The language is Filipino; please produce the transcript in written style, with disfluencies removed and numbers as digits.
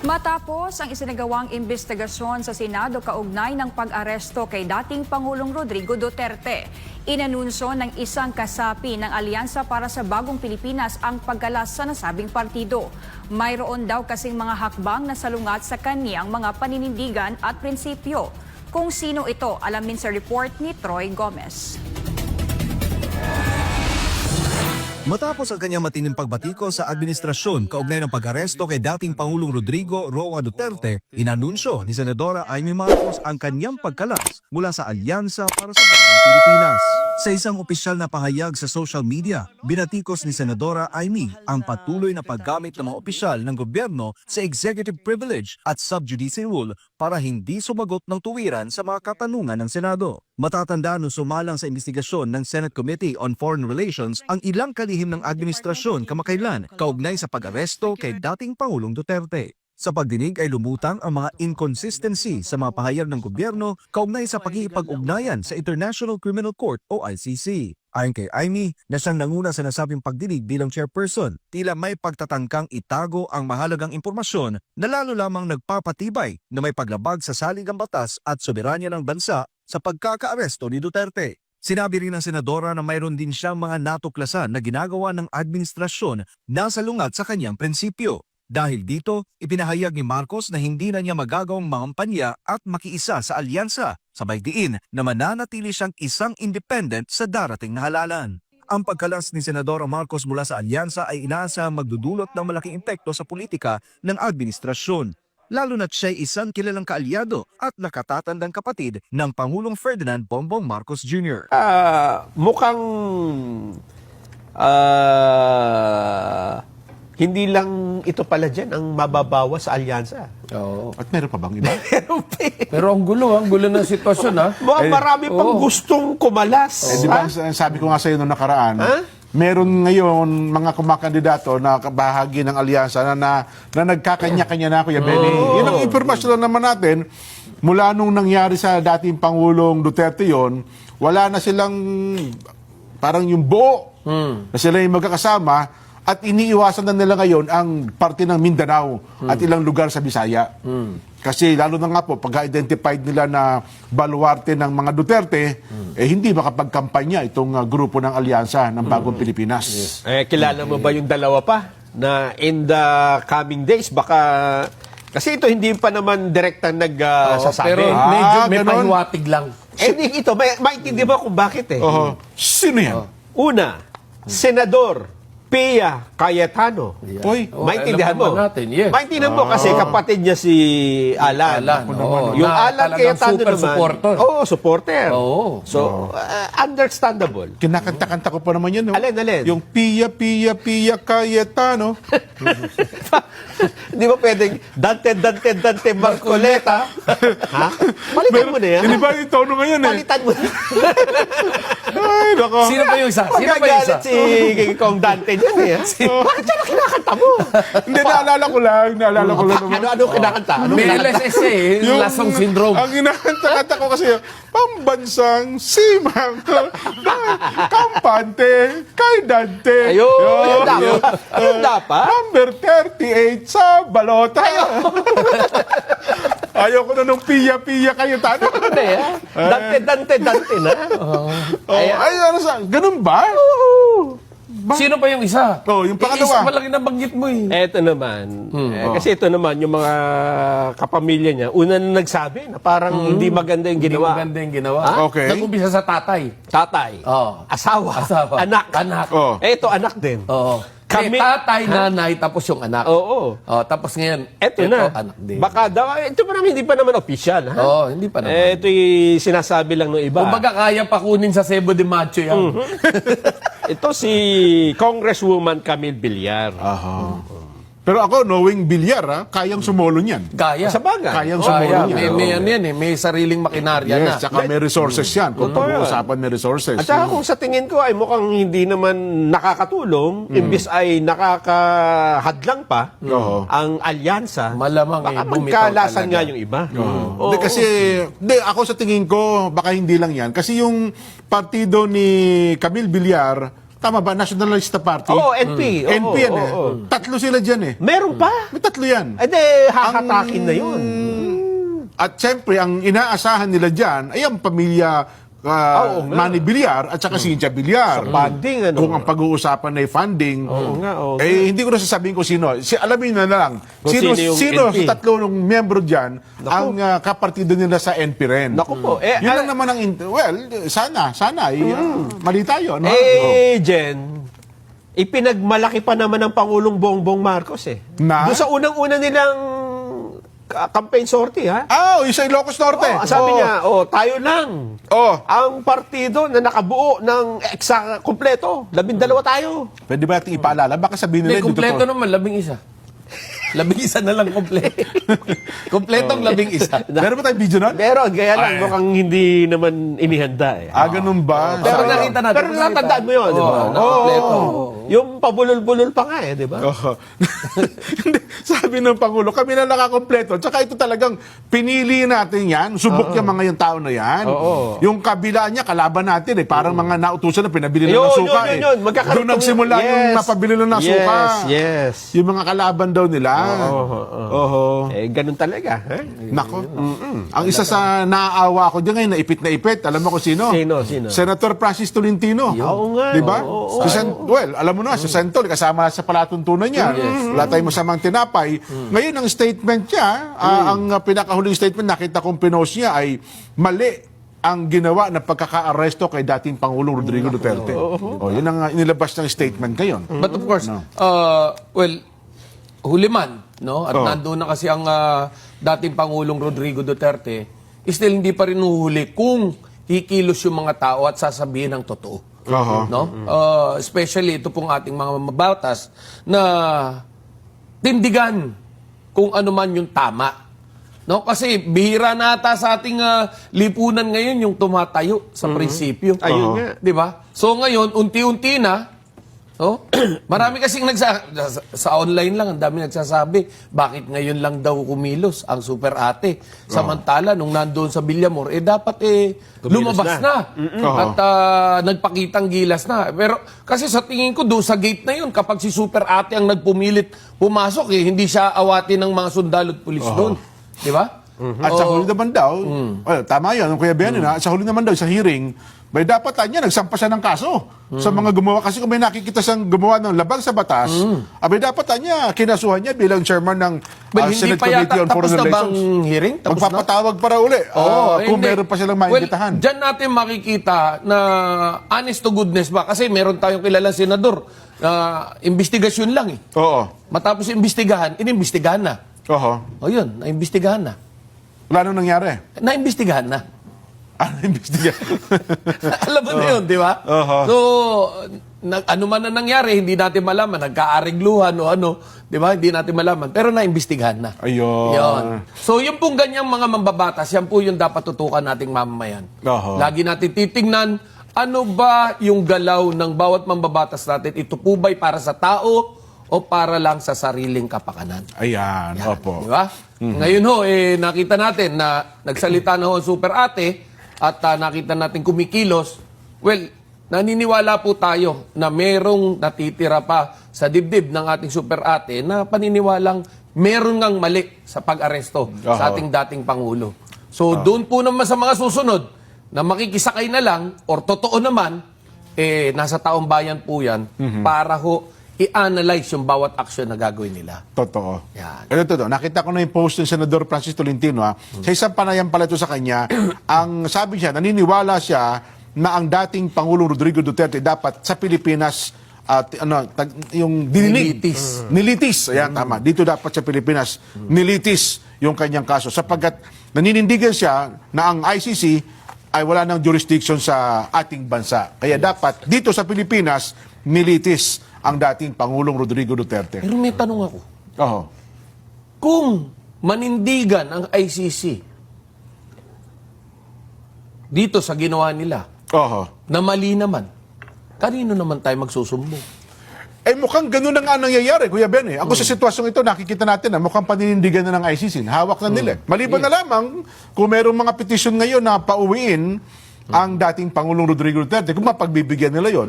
Matapos ang isinagawang investigasyon sa Senado kaugnay ng pag-aresto kay dating Pangulong Rodrigo Duterte, inanunsyo ng isang kasapi ng Alyansa para sa Bagong Pilipinas ang pagkalas sa nasabing partido. Mayroon daw kasing mga hakbang na salungat sa kaniyang mga paninindigan at prinsipyo. Kung sino ito, alamin sa report ni Troy Gomez. Matapos ang kanyang matinding pagbatiko sa administrasyon kaugnay ng pag-aresto kay dating Pangulong Rodrigo Roa Duterte, inanunsyo ni Senadora Amy Marcos ang kanyang pagkalas mula sa Alyansa para sa Bagong Pilipinas. Sa isang opisyal na pahayag sa social media, binatikos ni Senadora Amy ang patuloy na paggamit ng mga opisyal ng gobyerno sa executive privilege at sub-judice rule para hindi sumagot ng tuwiran sa mga katanungan ng Senado. Matatandaan nung sumalang sa investigasyon ng Senate Committee on Foreign Relations ang ilang kalihim ng administrasyon kamakailan kaugnay sa pag-aresto kay dating Pangulong Duterte. Sa pagdinig ay lumutang ang mga inconsistency sa mga pahayag ng gobyerno kaugnay sa pakikipag-ugnayan sa International Criminal Court o ICC. Ayon kay Amy, na siyang nanguna sa nasabing pagdinig bilang chairperson, tila may pagtatangkang itago ang mahalagang impormasyon na lalo lamang nagpapatibay na may paglabag sa saligang batas at soberanya ng bansa sa pagkakaaresto ni Duterte. Sinabi rin ng senadora na mayroon din siyang mga natuklasan na ginagawa ng administrasyon na salungat sa kanyang prinsipyo. Dahil dito, ipinahayag ni Marcos na hindi na niya magagawang mangampanya at makiisa sa alyansa, sabay diin na mananatili siyang isang independent sa darating na halalan. Ang pagkalas ni Senadora Marcos mula sa alyansa ay inaasahang magdudulot ng malaking epekto sa politika ng administrasyon, lalo na't siya'y isang kilalang kaalyado at nakatatandang kapatid ng Pangulong Ferdinand Bongbong Marcos Jr. Mukhang hindi lang ito pala dyan ang mababawa sa alyansa. Oo. At meron pa bang iba? Pero ang gulo ng sitwasyon, ha? Marami pang gustong kumalas. Di ba, sabi ko nga sa iyo noong nakaraan, meron ngayon mga kumakandidato na bahagi ng alyansa na nagkakanya-kanya na, Kuya Benny. Yun ang impormasyon lang naman natin. Mula nung nangyari sa dating Pangulong Duterte yon, wala na silang parang yung buo na sila yung magkakasama. At iniiwasan na nila ngayon ang parte ng Mindanao at ilang lugar sa Bisaya. Kasi lalo na nga po, pag-identified nila na baluarte ng mga Duterte, hindi makapagkampanya itong grupo ng alyansa ng Bagong Pilipinas. Kilala mo ba yung dalawa pa na in the coming days, baka... Kasi ito hindi pa naman direktang nagsasabi. Pero medyo may ganon. pahiwatig lang. Ito, maintindihan mo kung bakit eh. Sino yan? Una, Senador Pia Cayetano. Oy, Maintindihan alam mo. naman natin, yes. Maintindihan mo kasi kapatid niya si Alan. Oo. Yung Na Alan talagang Cayetano super naman. supporter. Oo, supporter. Oo. So, understandable. kinakanta-kanta ko pa naman yan. No? Alin? Yung Pia Cayetano. Hindi mo pwedeng Dante Marcoleta. Ha? Palitan mo na yan. Hindi ba yung tono ngayon eh? Palitan mo na. Ay, nako. Sino pa yung isa? Sino pa yung isa? Magagalit si Kong Dante dyan eh. Bakit siya na kinakanta mo? Hindi, naalala ko lang naman. Ano kinakanta? May LSS eh, lasong syndrome. Ang kinakanta ko kasi, pambansang simang kampante kay Dante. Ayun, yun dapat. Number 38 sa balota. Ayoko na nung Pia kayo tano. Hindi ah. Dante na. Ay, ano sa, ganun ba? Sino pa yung isa? Yung Isa pangalawa. pa lang yung nabanggit mo eh. Eto naman. Kasi ito naman, yung mga kapamilya niya, una na nagsabi na parang hindi maganda yung Hindi ginawa. maganda yung ginawa. Okay. Nag-umpisa sa tatay. Tatay, Oo. asawa, Asawa. anak. Oh. Ito, anak din. Oo. Kami- Tatay, nanay, tapos yung anak. Oo. Tapos ngayon, Eto na. anak din. Baka daw, ito pa naman, hindi pa naman official. Ha? Oo, hindi pa naman. Ito'y sinasabi lang ng iba. Kumbaga kaya pa kunin sa Cebu de Macho yan. Ito si Congresswoman Camille Villar. Pero ako, knowing bilyar, kayang sumolo niyan. Kaya. Sa bagay. Kayang sumolo Kaya. niyan. May ano yan eh. May sariling makinarya na. Yes, tsaka may resources yan. Kung pag-uusapan may resources. At saka kung sa tingin ko ay mukhang hindi naman nakakatulong, imbis ay nakakahadlang pa ang alyansa, Malamang baka bumitaw magkalasan talaga. nga yung iba. Hindi, kasi, ako sa tingin ko, baka hindi lang yan. Kasi yung partido ni Camille Villar, tama ba, Nationalista Party? Oo, NP. Oo, NP yan eh. oo. Tatlo sila dyan eh. Meron pa. May tatlo yan. Eh, di, hahatakin na yun. At siyempre, ang inaasahan nila dyan ay ang pamilya Oo nga. Manny Villar at saka Cynthia Villar. Sa funding, ano? Kung ang pag-uusapan ay funding, Oo nga, oo nga. hindi ko na sasabihin kung sino. Alamin na lang. Kung Sino sino yung NP. sa tatlo ng membro dyan ang kapartido nila sa NP rin. Naku po. Yun lang naman ang, sana, mali tayo. No? Jen, ipinagmalaki pa naman ng Pangulong Bongbong Marcos eh. Na? Doon sa unang-una nilang campaign sortie, ha? Yung sa Ilocos Norte. Sabi niya, tayo lang. Ang partido na nakabuo ng kompleto. 12 tayo. Pwede ba natin ipaalala? Baka sabihin Hindi, nila kumpleto naman, 11. 11 na lang kompleto. Kompletong 11. Meron ba tayong video nun? Pero kaya lang, mukhang hindi naman inihanda eh. Ganun ba? Pero Sayang. nakita natin. Pero natatandaan mo yun, di ba? Kompleto. Yung pabulol-bulol pa nga eh, di ba? Hindi, sabi ng Pangulo, kami na nakakompleto. Tsaka ito talagang pinili natin yan. Subok yung mga yung tao na yan. Yung kabila niya, kalaban natin eh. Parang mga nautusan na pinabili na ng suka eh. Magkakaroon Doon nagsimula yung napabili na ng suka. Yes. Yung mga kalaban daw nila. Ganun talaga. Nako. Ang isa sa naaawa ko diyan ngayon, naipit na ipit. Alam mo kung sino? Sino? Senator Francis Tolentino. Oo nga. Di ba? Oo. Alam mo na, si Sentol, kasama sa palatuntunan niya. Wala tayong masamang tinapay. Ngayon, ang statement niya, ang pinakahuling statement, nakita kong pinost niya ay mali ang ginawa na pagkaka-aresto kay dating Pangulong Rodrigo Duterte. Yun ang inilabas ng statement ngayon. But of course, huli man, no? At nandoon na kasi ang dating Pangulong Rodrigo Duterte, still hindi pa rin huhuli kung hikilos yung mga tao at sasabihin ng totoo. No? Especially ito pong ating mga mababatas na tindigan kung ano man yung tama. No? Kasi bihira na ata sa ating lipunan ngayon yung tumatayo sa prinsipyo. Ayun nga. Di ba? So ngayon, unti-unti na, no? Marami kasing sa online lang, ang dami nagsasabi, bakit ngayon lang daw kumilos ang super ate? Samantala, nung nandoon sa Villamor, dapat lumabas na. At nagpakitang gilas na. Pero kasi sa tingin ko, doon sa gate na yun, kapag si super ate ang nagpumilit pumasok, hindi siya awatin ng mga sundalo at pulis doon. Di ba? At sa huli naman daw, tama yun, ang Kuya Benny na, sa huli naman daw, sa hearing, may dapat niya, nagsampa siya ng kaso sa mga gumawa. Kasi kung may nakikita siyang gumawa ng labag sa batas, abay dapat niya, kinasuhan niya bilang chairman ng Well, hindi Senate pa Committee yata on tapos Foreign na bang Relations. hearing? Tapos na? Magpapatawag para uli. Kung hindi. meron pa silang maimbitahan. Well, dyan natin makikita na honest to goodness ba? Kasi meron tayong kilalang senador na investigasyon lang eh. Oo. Matapos imbestigahan, inimbestigahan na. O yun, naimbestigahan na. Wala nang nangyari. Naimbestigahan na. Investigahan. Alam mo na yun, di ba? So, ano man na nangyari, hindi natin malaman. Nagkaaregluhan o ano, di ba? Hindi natin malaman. Pero naimbestigahan na. Ayun. Yun. So, yung pong ganyang mga mambabatas, yan po yung dapat tutukan nating mamamayan. Lagi natin titingnan, ano ba yung galaw ng bawat mambabatas natin? Ito po ba'y para sa tao o para lang sa sariling kapakanan? Ayan. Opo. Di ba? Ngayon ho, nakita natin na nagsalita na ho ang super ate at nakita natin kumikilos. Well, naniniwala po tayo na merong natitira pa sa dibdib ng ating super ate na paniniwalang meron ngang mali sa pag-aresto sa ating dating Pangulo. So, doon po naman sa mga susunod na makikisakay na lang or totoo naman, nasa taong bayan po yan para ho i-analyze yung bawat action na gagawin nila. Totoo. Yan. Totoo. Nakita ko na yung post ng Senador Francis Tolentino. Sa isang panayam pala ito sa kanya, ang sabi siya, naniniwala siya na ang dating Pangulong Rodrigo Duterte dapat sa Pilipinas yung nilitis. Ayan, tama. Dito dapat sa Pilipinas, nilitis yung kanyang kaso. Sapagkat naninindigan siya na ang ICC ay wala ng jurisdiction sa ating bansa. Kaya dapat dito sa Pilipinas, nilitis ang dating Pangulong Rodrigo Duterte. Pero may tanong ako. Kung manindigan ang ICC dito sa ginawa nila, na mali naman, kanino naman tayo magsusumbong? Mukhang ganun na nga nangyayari, Kuya Ben. Ako sa sitwasyong ito, nakikita natin na mukhang paninindigan na ng ICC. Hawak na nila. Maliban na lamang kung merong mga petisyon ngayon na pauwiin ang dating Pangulong Rodrigo Duterte, kung mapagbibigyan nila yon.